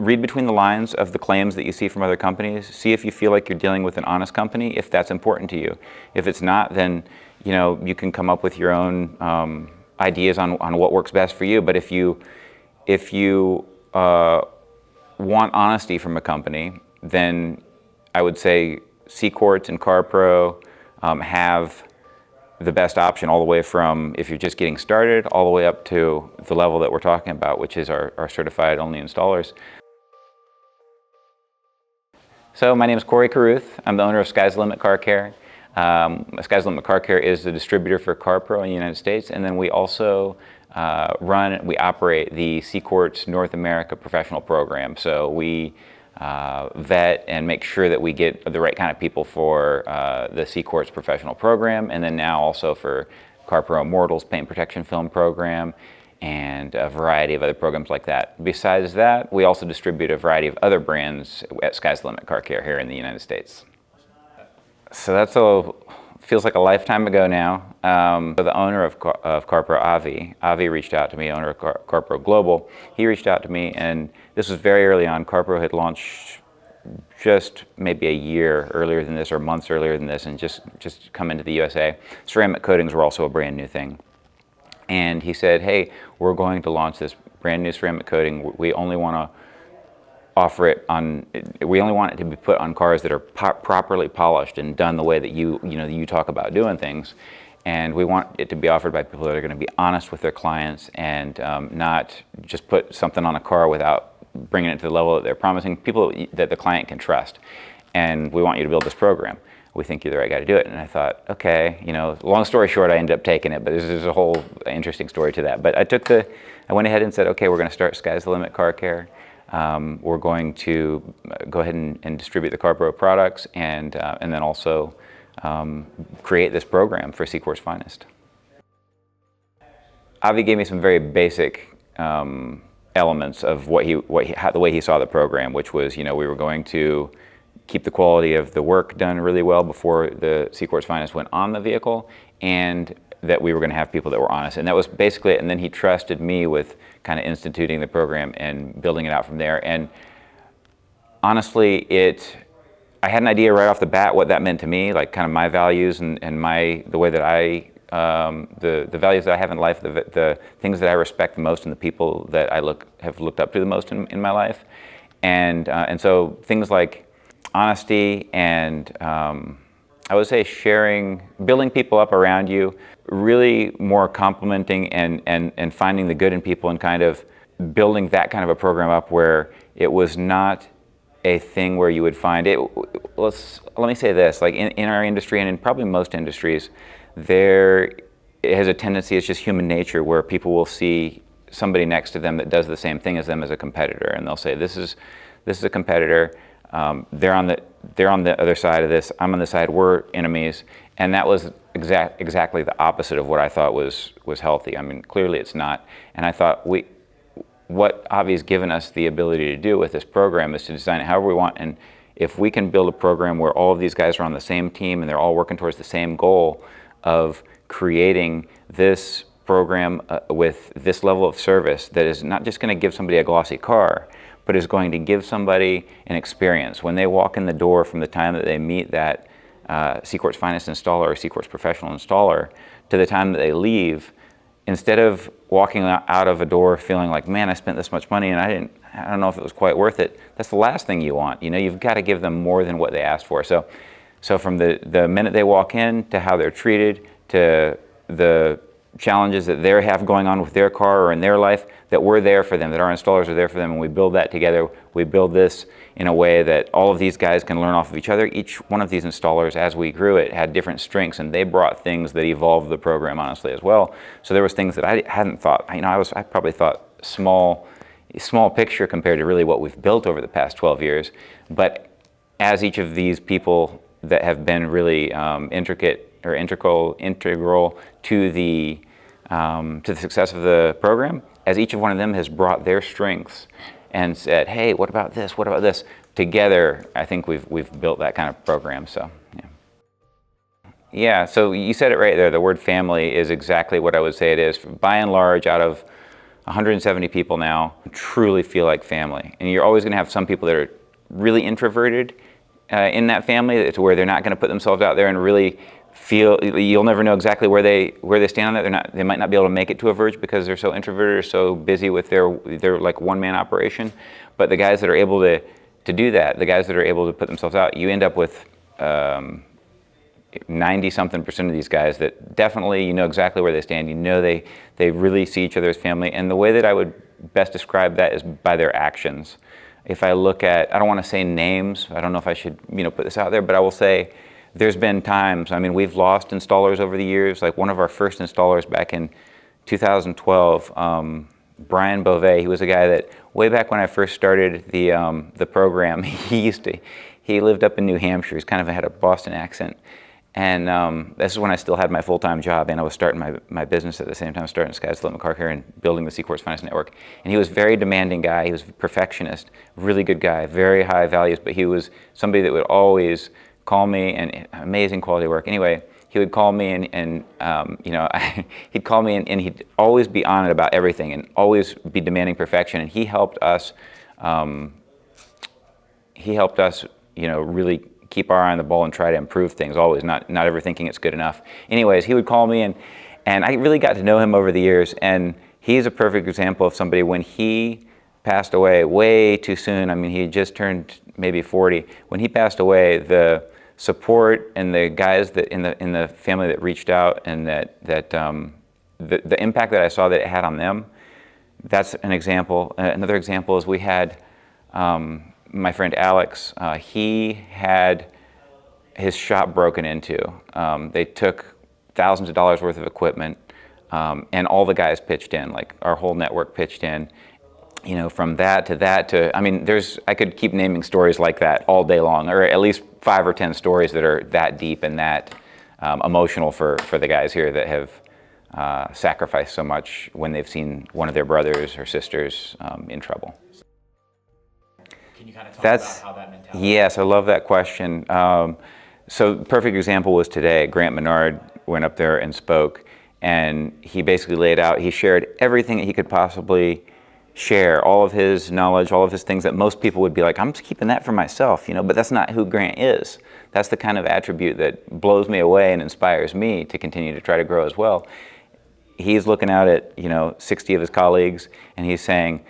read between the lines of the claims that you see from other companies. See if you feel like you're dealing with an honest company, if that's important to you. If it's not, then you can come up with your own ideas on what works best for you. But if you want honesty from a company, then I would say CQUARTZ and CARPRO have the best option, all the way from if you're just getting started all the way up to the level that we're talking about, which is our certified only installers. So my name is Carruth. I'm the owner of Sky's the Limit Car Care. Sky's the Limit Car Care is the distributor for CARPRO in the United States, and then we also we operate the CQUARTZ North America professional program. So we vet and make sure that we get the right kind of people for the CQUARTZ professional program, and then now also for CARPRO Immortals paint protection film program, and a variety of other programs like that. Besides that, we also distribute a variety of other brands at Sky's the Limit Car Care here in the United States. So that's feels like a lifetime ago now. The owner of CARPRO, Avi reached out to me, owner of CARPRO Global. He reached out to me, and this was very early on. CARPRO had launched just maybe a year earlier than this, or months earlier than this, and just come into the USA. Ceramic coatings were also a brand new thing. And he said, hey, we're going to launch this brand new ceramic coating. We only want to offer it on, we only want it to be put on cars that are properly polished and done the way that you talk about doing things. And we want it to be offered by people that are going to be honest with their clients, and not just put something on a car without bringing it to the level that they're promising, people that the client can trust. And we want you to build this program. We think you're the right guy to do it. And I thought, okay, long story short, I ended up taking it, but there's a whole interesting story to that. But I went ahead and said, okay, we're going to start Sky's the Limit Car Care. We're going to go ahead and distribute the CARPRO products, and then also create this program for CQUARTZ Finest. Avi gave me some very basic elements of the way he saw the program, which was, we were going to keep the quality of the work done really well before the CQUARTZ Finest went on the vehicle, and that we were going to have people that were honest. And that was basically it. And then he trusted me with kind of instituting the program and building it out from there. And honestly, I had an idea right off the bat what that meant to me, like kind of my values and the way that the values that I have in life, the things that I respect the most, and the people that I have looked up to the most in my life. And so things like honesty and I would say sharing, building people up around you, really more complimenting and finding the good in people, and kind of building that kind of a program up where it was not a thing where you would find it. Let me say this, like in our industry, and in probably most industries, there has a tendency, it's just human nature, where people will see somebody next to them that does the same thing as them as a competitor, and they'll say, this is a competitor. They're on the other side of this. I'm on the side. We're enemies, and that was exactly the opposite of what I thought was healthy. I mean, clearly it's not. And I thought what Avi's given us the ability to do with this program is to design it however we want. And if we can build a program where all of these guys are on the same team and they're all working towards the same goal of creating this program with this level of service that is not just going to give somebody a glossy car, but is going to give somebody an experience. When they walk in the door, from the time that they meet that CQUARTZ Finest installer or CQUARTZ Professional installer to the time that they leave, instead of walking out of a door feeling like, man, I spent this much money and I don't know if it was quite worth it, that's the last thing you want. You've got to give them more than what they asked for. So from the minute they walk in to how they're treated, to the challenges that they have going on with their car or in their life, that we're there for them, that our installers are there for them, and we build that together. We build this in a way that all of these guys can learn off of each other. Each one of these installers, as we grew it, had different strengths, and they brought things that evolved the program, honestly, as well. So there was things that I hadn't thought. I probably thought small picture compared to really what we've built over the past 12 years. But as each of these people that have been really integral to the success of the program, as each of one of them has brought their strengths and said, hey, what about this? What about this? Together, I think we've built that kind of program. So, yeah. Yeah, so you said it right there. The word family is exactly what I would say it is. By and large, out of 170 people now, truly feel like family. And you're always going to have some people that are really introverted in that family, to where they're not going to put themselves out there and really feel. You'll never know exactly where they stand on that. They might not be able to make it to a Verge because they're so introverted or so busy with their like one-man operation. But the guys that are able to do that, the guys that are able to put themselves out, you end up with 90-something% of these guys that definitely, you know exactly where they stand. You know they really see each other as family. And the way that I would best describe that is by their actions. If I look at, I don't want to say names, I don't know if I should, put this out there, but I will say there's been times, we've lost installers over the years. Like one of our first installers back in 2012, Brian Beauvais, he was a guy that way back when I first started the program, he lived up in New Hampshire. He's kind of had a Boston accent. And this is when I still had my full-time job, and I was starting my business at the same time, starting Sky's the Limit Car Care and building the CQUARTZ Finest Network. And he was a very demanding guy. He was a perfectionist, really good guy, very high values, but he was somebody that would always call me, and amazing quality work. Anyway, he would call me and he'd call me and he'd always be on it about everything and always be demanding perfection. And he helped us, really keep our eye on the ball and try to improve things always, not ever thinking it's good enough. Anyways, he would call me and I really got to know him over the years, and he's a perfect example of somebody. When he passed away way too soon, he had just turned maybe 40. When he passed away, the support and the guys that in the family that reached out, and the impact that I saw that it had on them, that's an example. Another example is we had my friend Alex. He had his shop broken into. They took thousands of dollars worth of equipment, and all the guys pitched in, like our whole network pitched in. From that to, I could keep naming stories like that all day long, or at least 5 or 10 stories that are that deep and that emotional for the guys here that have sacrificed so much when they've seen one of their brothers or sisters in trouble. Can you kind of talk about how that mentality? Yes, I love that question. So perfect example was today. Grant Menard went up there and spoke, and he basically laid out, he shared everything that he could possibly share, all of his knowledge, all of his things that most people would be like, I'm just keeping that for myself, but that's not who Grant is. That's the kind of attribute that blows me away and inspires me to continue to try to grow as well. He's looking out at 60 of his colleagues, and he's saying,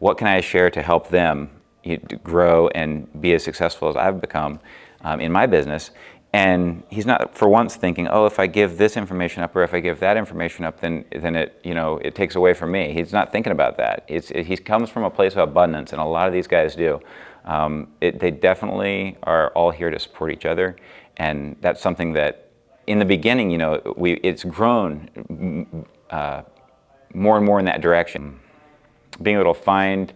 what can I share to help them to grow and be as successful as I've become in my business? And he's not for once thinking, oh, if I give this information up or if I give that information up, then it it takes away from me. He's not thinking about that. He comes from a place of abundance, and a lot of these guys do. They definitely are all here to support each other, and that's something that in the beginning, it's grown more and more in that direction. Being able to find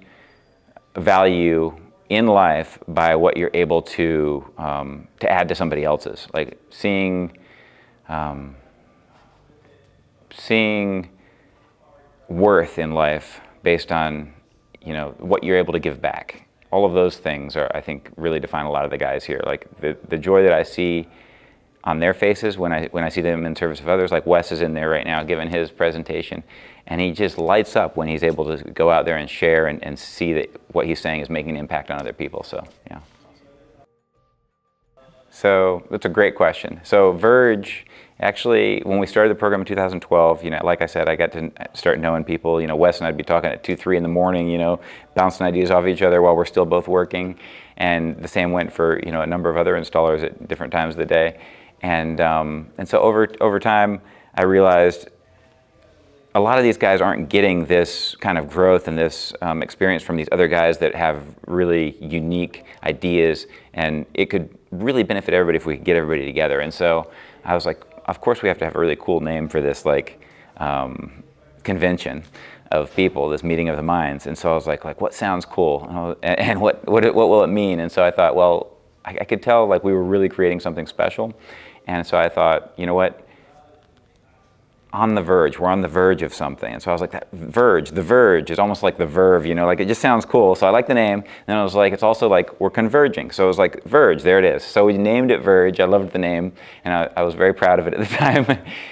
value in life by what you're able to add to somebody else's, like seeing worth in life based on what you're able to give back. All of those things I think really define a lot of the guys here. Like the joy that I see on their faces when I see them in service of others. Like Wes is in there right now giving his presentation, and he just lights up when he's able to go out there and share and see that what he's saying is making an impact on other people. So yeah. So that's a great question. So Verge, actually, when we started the program in 2012, like I said, I got to start knowing people. Wes and I'd be talking at 2, 3 in the morning, bouncing ideas off each other while we're still both working. And the same went for a number of other installers at different times of the day. And so over time, I realized a lot of these guys aren't getting this kind of growth and this experience from these other guys that have really unique ideas, and it could really benefit everybody if we could get everybody together. And so I was like, of course we have to have a really cool name for this convention of people, this meeting of the minds. And so I was like what sounds cool, and what will it mean? And so I thought, well, I could tell we were really creating something special. And so I thought, you know what? on the verge. We're on the verge of something. And so I was like, that verge, the verge is almost like the verve, you know, like it just sounds cool. So I like the name. And then I was like, it's also like we're converging. So it was like Verge, there it is. So we named it Verge. I loved the name, and I was very proud of it at the time.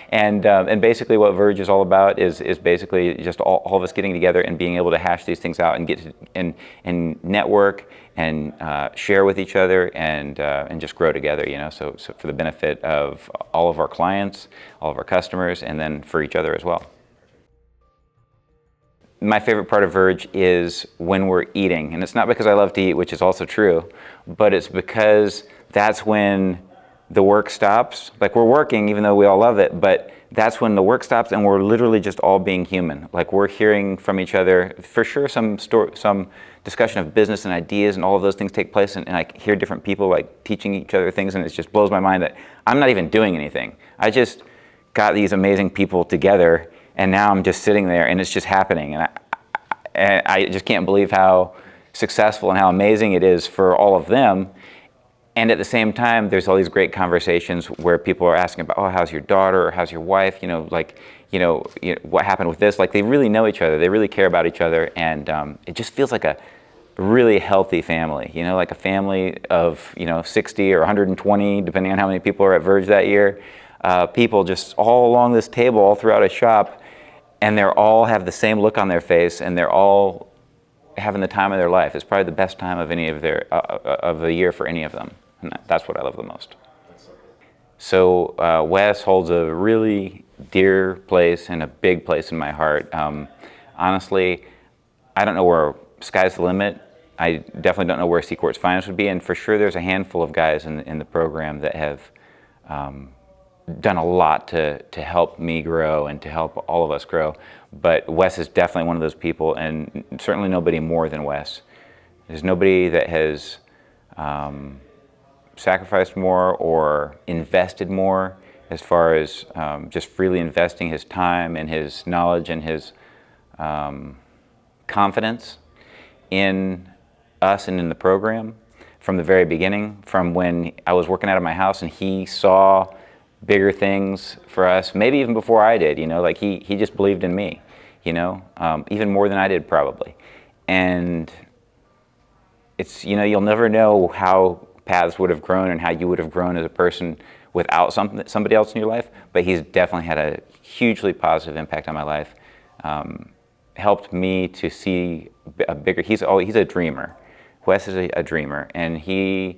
And basically what Verge is all about is basically just all of us getting together and being able to hash these things out and get to, and network and share with each other and just grow together, you know, so for the benefit of all of our clients, all of our customers, and then for each other as well. My favorite part of Verge is when we're eating, and it's not because I love to eat, which is also true, but it's because that's when the work stops. Like, we're working even though we all love it, but that's when the work stops and we're literally just all being human. Like, we're hearing from each other. For sure some discussion of business and ideas and all of those things take place, and I hear different people like teaching each other things, and it just blows my mind that I'm not even doing anything. I just got these amazing people together, and now I'm just sitting there and it's just happening, and I just can't believe how successful and how amazing it is for all of them. And at the same time, there's all these great conversations where people are asking about, oh, how's your daughter, or how's your wife, you know, like, you know, what happened with this? Like, they really know each other, they really care about each other, and it just feels like a really healthy family, you know, like a family of, you know, 60 or 120, depending on how many people are at Verge that year. People just all along this table, all throughout a shop, and they're all have the same look on their face, and they're all having the time of their life. It's probably the best time of any of their of the year for any of them, and that's what I love the most. So Wes holds a really dear place and a big place in my heart. Honestly, I don't know where sky's the limit. I definitely don't know where CQUARTZ Finest would be, and for sure there's a handful of guys in the program that have done a lot to help me grow and to help all of us grow. But Wes is definitely one of those people, and certainly nobody more than Wes. There's nobody that has sacrificed more or invested more as far as just freely investing his time and his knowledge and his confidence in us and in the program from the very beginning, from when I was working out of my house and he saw bigger things for us, maybe even before I did, you know, like he just believed in me, you know, even more than I did probably. And it's, you know, you'll never know how paths would have grown and how you would have grown as a person without somebody else in your life, but he's definitely had a hugely positive impact on my life. Helped me to see a bigger, he's a dreamer. Wes is a dreamer, and he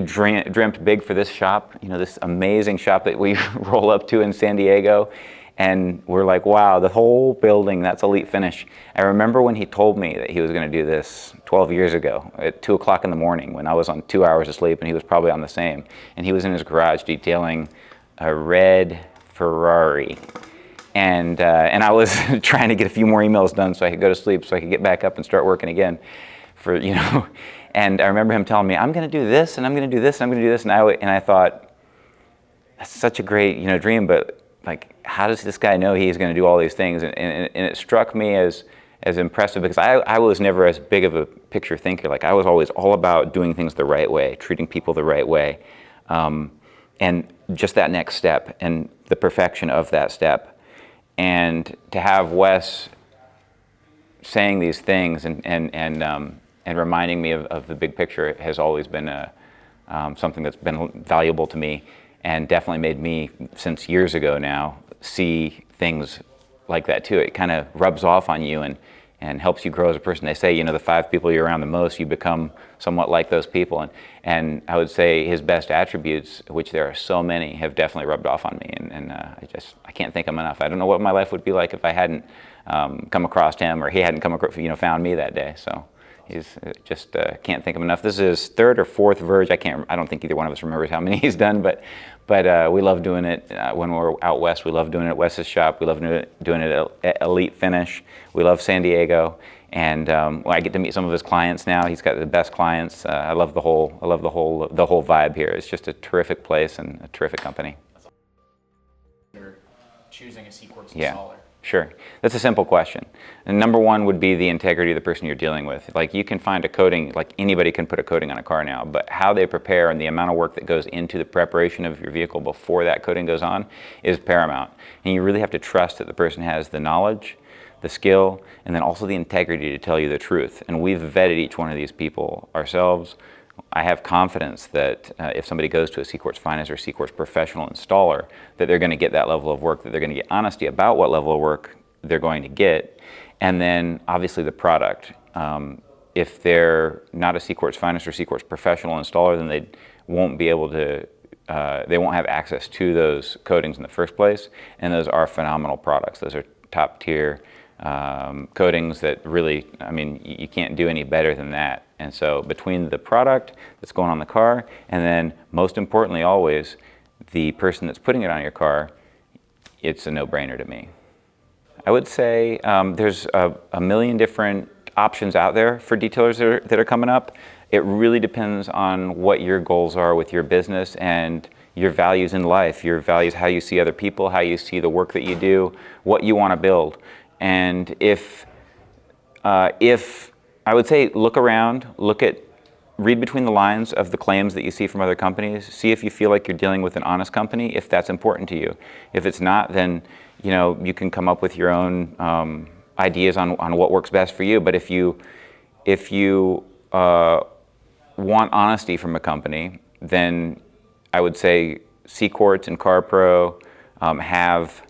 dreamt big for this shop, you know, this amazing shop that we roll up to in San Diego, and we're like, wow, the whole building, that's elite finish. I remember when he told me that he was going to do this 12 years ago at 2 o'clock in the morning when I was on 2 hours of sleep, and he was probably on the same, and he was in his garage detailing a red Ferrari. And I was trying to get a few more emails done so I could go to sleep, so I could get back up and start working again. For, you know, and I remember him telling me, I'm going to do this, and I'm going to do this, and I'm going to do this, and I thought, that's such a great, you know, dream, but like, how does this guy know he's going to do all these things? And it struck me as impressive, because I was never as big of a picture thinker. Like, I was always all about doing things the right way, treating people the right way, and just that next step and the perfection of that step. And to have Wes saying these things and reminding me of the big picture has always been something that's been valuable to me, and definitely made me, since years ago now, see things like that too. It kind of rubs off on you and helps you grow as a person. They say, you know, the 5 people you're around the most, you become somewhat like those people. And I would say his best attributes, which there are so many, have definitely rubbed off on me. And I can't thank him enough. I don't know what my life would be like if I hadn't come across him, or he hadn't come across, you know, found me that day. So he's just can't thank him enough. This is his 3rd or 4th Verge. I don't think either one of us remembers how many he's done, but we love doing it when we're out west. We love doing it at Wes's shop. We love doing it at Elite Finish. We love San Diego, and when I get to meet some of his clients now, he's got the best clients. I love the whole vibe here. It's just a terrific place and a terrific company. You're choosing a CQUARTZ Yeah. installer. Sure. That's a simple question. And number one would be the integrity of the person you're dealing with. Like, you can find a coating, like anybody can put a coating on a car now, but how they prepare and the amount of work that goes into the preparation of your vehicle before that coating goes on is paramount. And you really have to trust that the person has the knowledge, the skill, and then also the integrity to tell you the truth. And we've vetted each one of these people ourselves. I have confidence that if somebody goes to a CQUARTZ Finest or CQUARTZ Professional installer, that they're going to get that level of work, that they're going to get honesty about what level of work they're going to get, and then obviously the product. If they're not a CQUARTZ Finest or CQUARTZ Professional installer, then they won't be able to, they won't have access to those coatings in the first place, and those are phenomenal products. Those are top tier coatings that really, I mean, you can't do any better than that. And so between the product that's going on the car, and then most importantly always, the person that's putting it on your car, it's a no-brainer to me. I would say there's a million different options out there for detailers that are coming up. It really depends on what your goals are with your business and your values in life, your values, how you see other people, how you see the work that you do, what you want to build. And if I would say look around, read between the lines of the claims that you see from other companies, see if you feel like you're dealing with an honest company, if that's important to you. If it's not, then you can come up with your own ideas on what works best for you. But if you want honesty from a company, then I would say CQUARTZ and CARPRO have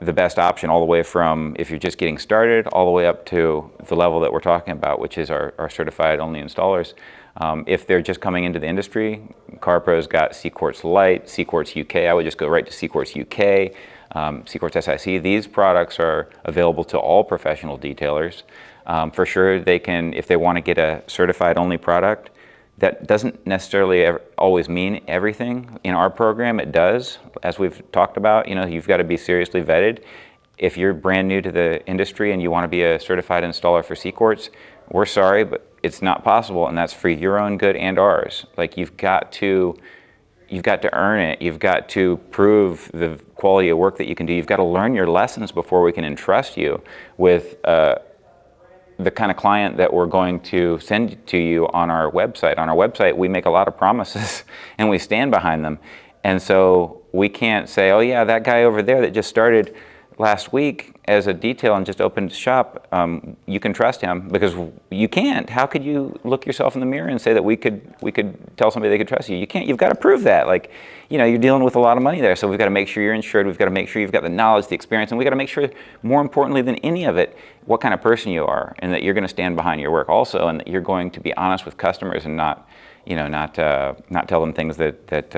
the best option all the way from if you're just getting started all the way up to the level that we're talking about, which is our certified only installers. If they're just coming into the industry, CARPRO's got CQUARTZ Lite, CQUARTZ UK. I would just go right to CQUARTZ UK, CQUARTZ SIC. These products are available to all professional detailers. For sure, they can, if they want to get a certified only product, that doesn't necessarily always mean everything. In our program, it does. As we've talked about, you've got to be seriously vetted. If you're brand new to the industry and you want to be a certified installer for CQUARTZ, we're sorry, but it's not possible, and that's for your own good and ours. Like, you've got to earn it. You've got to prove the quality of work that you can do. You've got to learn your lessons before we can entrust you with the kind of client that we're going to send to you on our website. On our website, we make a lot of promises and we stand behind them. And so we can't say, oh yeah, that guy over there that just started last week as a detail and just opened a shop, you can trust him, because you can't. How could you look yourself in the mirror and say that we could tell somebody they could trust you? You can't. You've got to prove that. Like, you're dealing with a lot of money there, so we've got to make sure you're insured. We've got to make sure you've got the knowledge, the experience, and we've got to make sure, more importantly than any of it, what kind of person you are, and that you're going to stand behind your work also, and that you're going to be honest with customers and not tell them things that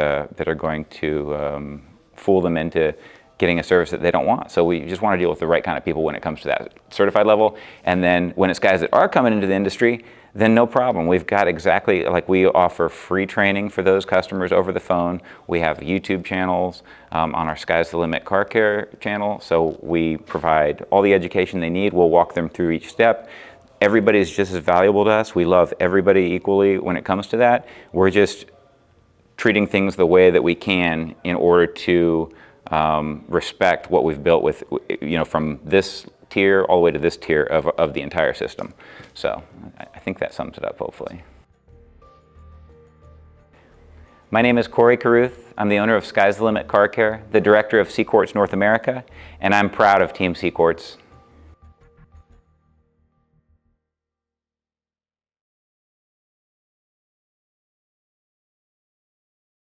are going to fool them into getting a service that they don't want. So we just want to deal with the right kind of people when it comes to that certified level. And then when it's guys that are coming into the industry, then no problem. We've got exactly, like, we offer free training for those customers over the phone. We have YouTube channels on our Sky's the Limit Car Care channel. So we provide all the education they need. We'll walk them through each step. Everybody's just as valuable to us. We love everybody equally when it comes to that. We're just treating things the way that we can in order to respect what we've built with, from this tier all the way to this tier of the entire system. So I think that sums it up, hopefully. My name is Carruth. I'm the owner of Sky's the Limit Car Care, the director of CQUARTZ North America, and I'm proud of Team CQUARTZ.